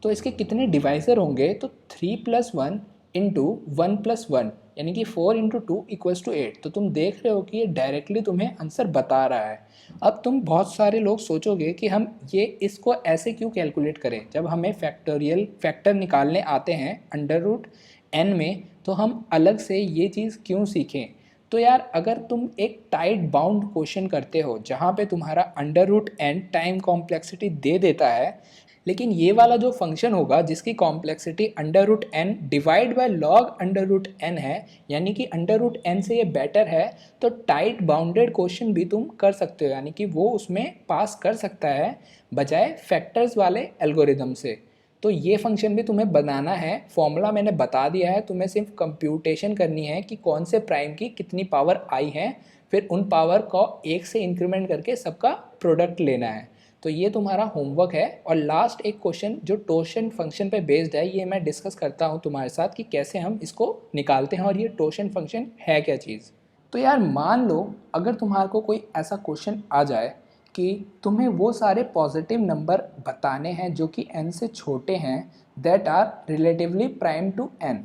तो इसके कितने डिवाइज़र होंगे, तो 3 प्लस 1 इंटू 1 प्लस 1, यानी कि 4 इंटू 2 इक्वल्स टू 8। तो तुम देख रहे हो कि ये डायरेक्टली तुम्हें आंसर बता रहा है। अब तुम बहुत सारे लोग सोचोगे कि हम ये इसको ऐसे क्यों कैलकुलेट करें, जब हमें फैक्टोरियल फैक्टर निकालने आते हैं अंडर रूट n में, तो हम अलग से ये चीज़ क्यों सीखें। तो यार अगर तुम एक टाइट बाउंड क्वेश्चन करते हो जहाँ पे तुम्हारा under root n time complexity दे देता है, लेकिन ये वाला जो फंक्शन होगा जिसकी complexity under root n divide by log under root n है, यानी कि अंडर रूट एन से ये बेटर है, तो टाइट बाउंडेड क्वेश्चन भी तुम कर सकते हो, यानी कि वो उसमें पास कर सकता है बजाय फैक्टर्स वाले एल्गोरिदम से। तो ये फंक्शन भी तुम्हें बनाना है, फॉर्मूला मैंने बता दिया है, तुम्हें सिर्फ कंप्यूटेशन करनी है कि कौन से प्राइम की कितनी पावर आई है, फिर उन पावर को 1 से इंक्रीमेंट करके सबका प्रोडक्ट लेना है। तो ये तुम्हारा होमवर्क है। और लास्ट एक क्वेश्चन जो टोशन फंक्शन पे बेस्ड है, ये मैं डिस्कस करता हूँ तुम्हारे साथ कि कैसे हम इसको निकालते हैं और ये टोशन फंक्शन है क्या चीज़। तो यार मान लो अगर तुम्हारे को कोई ऐसा क्वेश्चन आ जाए कि तुम्हें वो सारे पॉजिटिव नंबर बताने हैं जो कि n से छोटे हैं, that are relatively prime to n।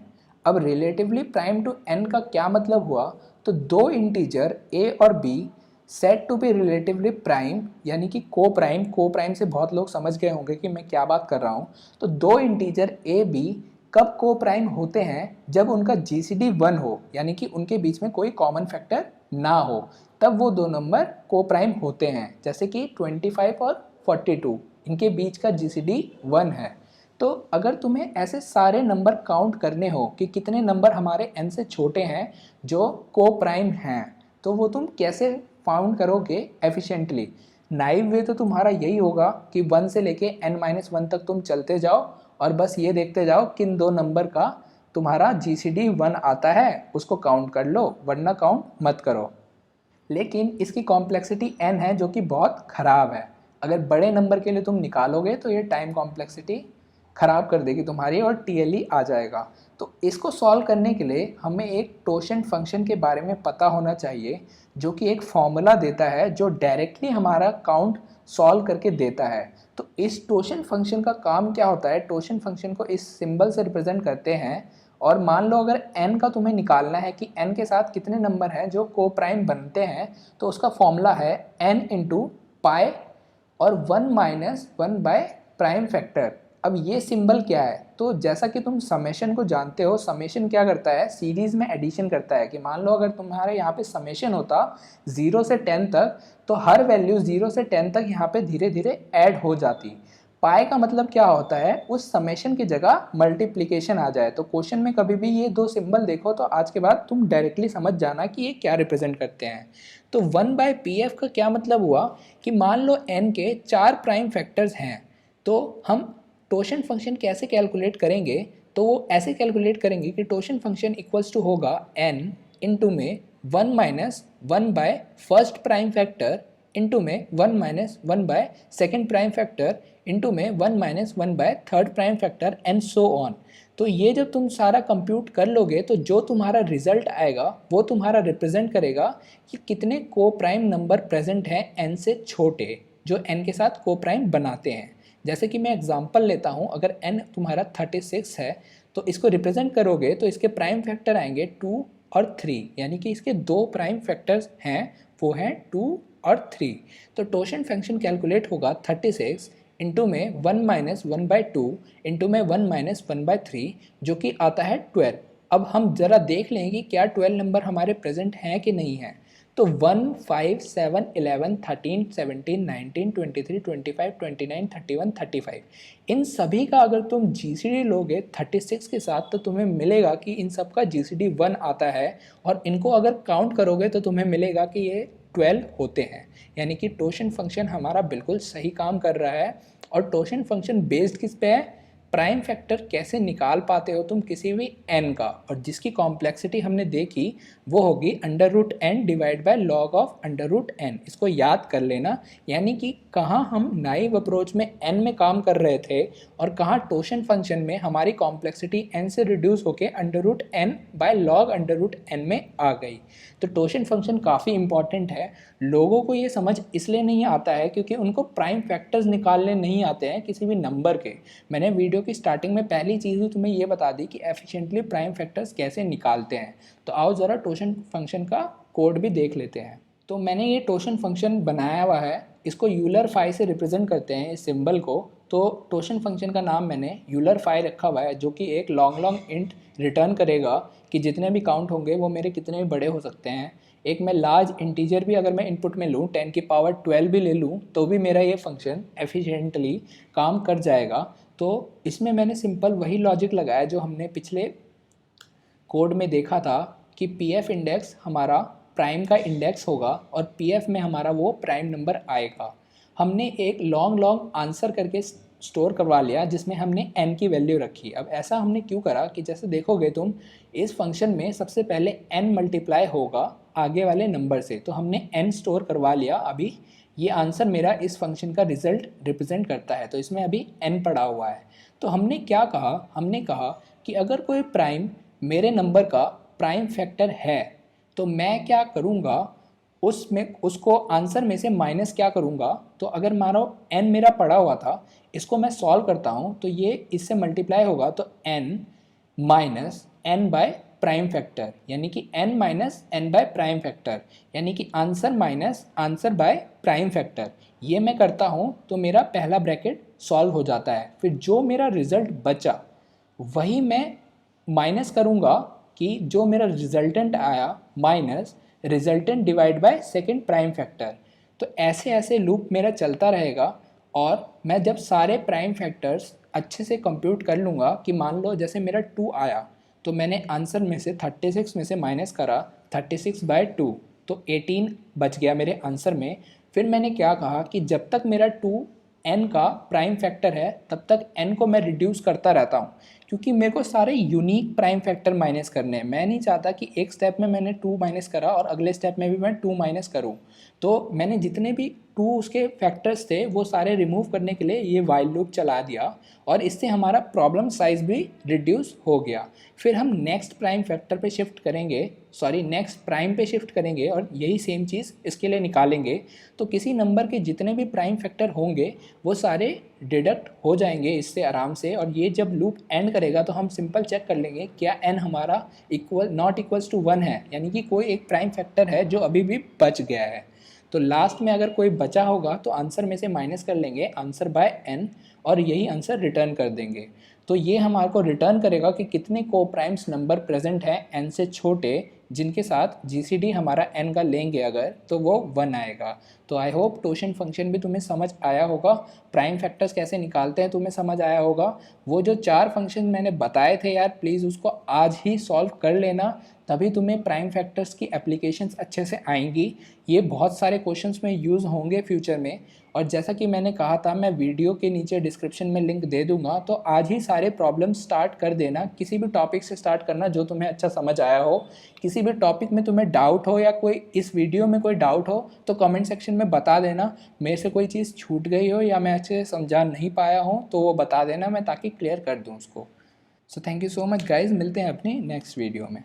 अब रिलेटिवली प्राइम टू n का क्या मतलब हुआ, तो दो इंटीजर a और b said to be relatively prime, यानी कि को प्राइम से बहुत लोग समझ गए होंगे कि मैं क्या बात कर रहा हूँ। तो दो इंटीजर ए बी कब को प्राइम होते हैं, जब उनका जीसीडी 1 हो, यानी कि उनके बीच में कोई कॉमन फैक्टर ना हो, तब वो दो नंबर को प्राइम होते हैं। जैसे कि 25 और 42 इनके बीच का जीसीडी 1 है। तो अगर तुम्हें ऐसे सारे नंबर काउंट करने हो कि कितने नंबर हमारे n से छोटे हैं जो को प्राइम हैं, तो वो तुम कैसे फाउंड करोगे एफिशिएंटली? नाइव वे तो तुम्हारा यही होगा कि 1 से लेके n-1 तक तुम चलते जाओ और बस ये देखते जाओ किन दो नंबर का तुम्हारा GCD 1 आता है, उसको काउंट कर लो, वरना काउंट मत करो। लेकिन इसकी कॉम्प्लेक्सिटी n है जो कि बहुत ख़राब है। अगर बड़े नंबर के लिए तुम निकालोगे तो ये टाइम कॉम्प्लेक्सिटी ख़राब कर देगी तुम्हारी और TLE आ जाएगा। तो इसको सॉल्व करने के लिए हमें एक टोशेंट फंक्शन के बारे में पता होना चाहिए, जो कि एक फॉर्मूला देता है जो डायरेक्टली हमारा काउंट सॉल्व करके देता है। तो इस टोशेंट फंक्शन का काम क्या होता है, टोशेंट फंक्शन को इस सिंबल से रिप्रेजेंट करते हैं। और मान लो अगर n का तुम्हें निकालना है कि n के साथ कितने नंबर हैं जो को प्राइम बनते हैं, तो उसका फॉर्मूला है n इंटू पाई और 1 माइनस 1 बाय प्राइम फैक्टर। अब ये सिंबल क्या है, तो जैसा कि तुम समेशन को जानते हो, समेशन क्या करता है, सीरीज़ में एडिशन करता है। कि मान लो अगर तुम्हारे यहाँ पे समेशन होता 0 से 10 तक, तो हर वैल्यू 0 से 10 तक यहाँ पे धीरे धीरे ऐड हो जाती। पाई का मतलब क्या होता है, उस समेशन की जगह मल्टीप्लिकेशन आ जाए। तो क्वेश्चन में कभी भी ये दो सिंबल देखो तो आज के बाद तुम डायरेक्टली समझ जाना कि ये क्या रिप्रेजेंट करते हैं। तो 1/pf का क्या मतलब हुआ कि मान लो n के 4 प्राइम फैक्टर्स हैं, तो हम टोशन फंक्शन कैसे कैलकुलेट करेंगे, तो वो ऐसे कैलकुलेट करेंगे कि टोशन फंक्शन इक्वल्स टू होगा n इंटू में 1 minus 1 by first prime factor into में 1 minus 1 by second prime factor into में 1 minus 1 by third prime factor and so on. तो ये जब तुम सारा कंप्यूट कर लोगे तो जो तुम्हारा रिजल्ट आएगा वो तुम्हारा रिप्रेजेंट करेगा कि कितने को प्राइम नंबर प्रेजेंट हैं n से छोटे, जो n के साथ को प्राइम बनाते हैं। जैसे कि मैं एग्जांपल लेता हूँ, अगर n तुम्हारा 36 है तो इसको रिप्रेजेंट करोगे तो इसके प्राइम फैक्टर आएंगे 2 और 3, यानी कि इसके दो प्राइम फैक्टर्स हैं, वो हैं 2 और 3। तो टोशन फंक्शन कैलकुलेट होगा 36 इंटू में 1 माइनस 1/2 इंटू में 1 माइनस 1/3, जो कि आता है 12। अब हम ज़रा देख लें कि क्या 12 नंबर हमारे प्रेजेंट हैं कि नहीं हैं। तो 1, 5, 7, 11, 13, 17, 19, 23, 25, 29, 31, 35, इन सभी का अगर तुम GCD लोगे 36 के साथ तो तुम्हें मिलेगा कि इन सब का GCD 1 आता है। और इनको अगर काउंट करोगे तो तुम्हें मिलेगा कि ये 12 होते हैं। यानी कि टोशन फंक्शन हमारा बिल्कुल सही काम कर रहा है। और टोशन फंक्शन बेस्ड किस पे है, प्राइम फैक्टर कैसे निकाल पाते हो तुम किसी भी n का, और जिसकी कॉम्प्लेक्सिटी हमने देखी वो होगी √n divide bye log of √n। इसको याद कर लेना, यानी कि कहाँ हम नाइव अप्रोच में n में काम कर रहे थे और कहाँ टोशन फंक्शन में हमारी कॉम्प्लेक्सिटी n से रिड्यूस होके √n बाय log √n में आ गई। तो टोशन फंक्शन काफ़ी इंपॉर्टेंट है। लोगों को ये समझ इसलिए नहीं आता है क्योंकि उनको प्राइम फैक्टर्स निकालने नहीं आते हैं किसी भी नंबर के। मैंने वीडियो की स्टार्टिंग में पहली चीज़ ही तुम्हें ये बता दी कि एफिशिएंटली प्राइम फैक्टर्स कैसे निकालते हैं। तो आओ ज़रा टोशन फंक्शन का कोड भी देख लेते हैं। तो मैंने ये टोशन फंक्शन बनाया हुआ है, इसको यूलर फाई से रिप्रेजेंट करते हैं इस सिंबल को। तो टोशन फंक्शन का नाम मैंने यूलर फाई रखा हुआ है, जो कि एक लॉन्ग इंट रिटर्न करेगा कि जितने भी काउंट होंगे वो मेरे कितने भी बड़े हो सकते हैं। एक मैं लार्ज इंटीजर भी अगर मैं इनपुट में लूँ, 10 की पावर 12 भी ले लूँ, तो भी मेरा ये फंक्शन एफिशिएंटली काम कर जाएगा। तो इसमें मैंने सिंपल वही लॉजिक लगाया जो हमने पिछले कोड में देखा था कि PF इंडेक्स हमारा प्राइम का इंडेक्स होगा और PF में हमारा वो प्राइम नंबर आएगा। हमने एक लॉन्ग आंसर करके स्टोर करवा लिया जिसमें हमने n की वैल्यू रखी। अब ऐसा हमने क्यों करा कि जैसे देखोगे तुम, इस फंक्शन में सबसे पहले n मल्टीप्लाई होगा आगे वाले नंबर से, तो हमने n स्टोर करवा लिया। अभी ये आंसर मेरा इस फंक्शन का रिजल्ट रिप्रेजेंट करता है, तो इसमें अभी n पड़ा हुआ है। तो हमने क्या कहा, हमने कहा कि अगर कोई प्राइम मेरे नंबर का प्राइम फैक्टर है तो मैं क्या करूँगा, उसमें उसको आंसर में से माइनस क्या करूँगा। तो अगर मानो n मेरा पड़ा हुआ था, इसको मैं सॉल्व करता हूँ तो ये इससे मल्टीप्लाई होगा, तो n minus n by prime factor, यानी कि n minus n by prime factor, यानी कि answer minus answer by prime factor. ये मैं करता हूँ तो मेरा पहला ब्रैकेट सॉल्व हो जाता है। फिर जो मेरा रिजल्ट बचा वही मैं माइनस करूँगा कि जो मेरा रिजल्टेंट आया minus resultant divide by second prime factor. तो ऐसे ऐसे लूप मेरा चलता रहेगा और मैं जब सारे प्राइम फैक्टर्स अच्छे से कंप्यूट कर लूँगा कि मान लो जैसे मेरा 2 आया, तो मैंने आंसर में से 36 में से माइनस करा 36/2, तो 18 बच गया मेरे आंसर में। फिर मैंने क्या कहा कि जब तक मेरा 2 n का प्राइम फैक्टर है तब तक n को मैं रिड्यूस करता रहता हूँ, क्योंकि मेरे को सारे यूनिक प्राइम फैक्टर माइनस करने हैं। मैं नहीं चाहता कि एक स्टेप में मैंने 2 माइनस करा और अगले स्टेप में भी मैं 2 माइनस करूँ। तो मैंने जितने भी 2 उसके फैक्टर्स थे वो सारे रिमूव करने के लिए ये वाइल लूप चला दिया, और इससे हमारा प्रॉब्लम साइज भी रिड्यूस हो गया। फिर हम नेक्स्ट प्राइम फैक्टर पे शिफ्ट करेंगे, सॉरी नेक्स्ट प्राइम पे शिफ्ट करेंगे और यही सेम चीज़ इसके लिए निकालेंगे। तो किसी नंबर के जितने भी प्राइम फैक्टर होंगे वो सारे डिडक्ट हो जाएंगे इससे आराम से। और ये जब लूप एंड करेगा तो हम सिंपल चेक कर लेंगे क्या n हमारा नॉट इक्वल्स टू 1 है, यानी कि कोई एक प्राइम फैक्टर है जो अभी भी बच गया है। तो लास्ट में अगर कोई बचा होगा तो आंसर में से माइनस कर लेंगे आंसर बाय n और यही आंसर रिटर्न कर देंगे। तो ये हमारे को रिटर्न करेगा कि कितने को प्राइम्स नंबर प्रेजेंट है n से छोटे, जिनके साथ जीसीडी हमारा n का लेंगे अगर, तो वो 1 आएगा। तो आई होप टोशन फंक्शन भी तुम्हें समझ आया होगा, प्राइम फैक्टर्स कैसे निकालते हैं तुम्हें समझ आया होगा। वो जो 4 फंक्शन मैंने बताए थे यार, प्लीज़ उसको आज ही सॉल्व कर लेना, तभी तुम्हें प्राइम फैक्टर्स की एप्लीकेशंस अच्छे से आएंगी। ये बहुत सारे क्वेश्चंस में यूज़ होंगे फ्यूचर में। और जैसा कि मैंने कहा था, मैं वीडियो के नीचे डिस्क्रिप्शन में लिंक दे दूंगा, तो आज ही सारे प्रॉब्लम्स स्टार्ट कर देना। किसी भी टॉपिक से स्टार्ट करना जो तुम्हें अच्छा समझ आया हो। किसी भी टॉपिक में तुम्हें डाउट हो या कोई इस वीडियो में कोई डाउट हो तो कमेंट सेक्शन में बता देना। मेरे से कोई चीज़ छूट गई हो या मैं अच्छे से समझा नहीं पाया हूँ तो वो बता देना, मैं ताकि क्लियर कर दूँ उसको। So thank you so much guys, मिलते हैं अपनी नेक्स्ट वीडियो में।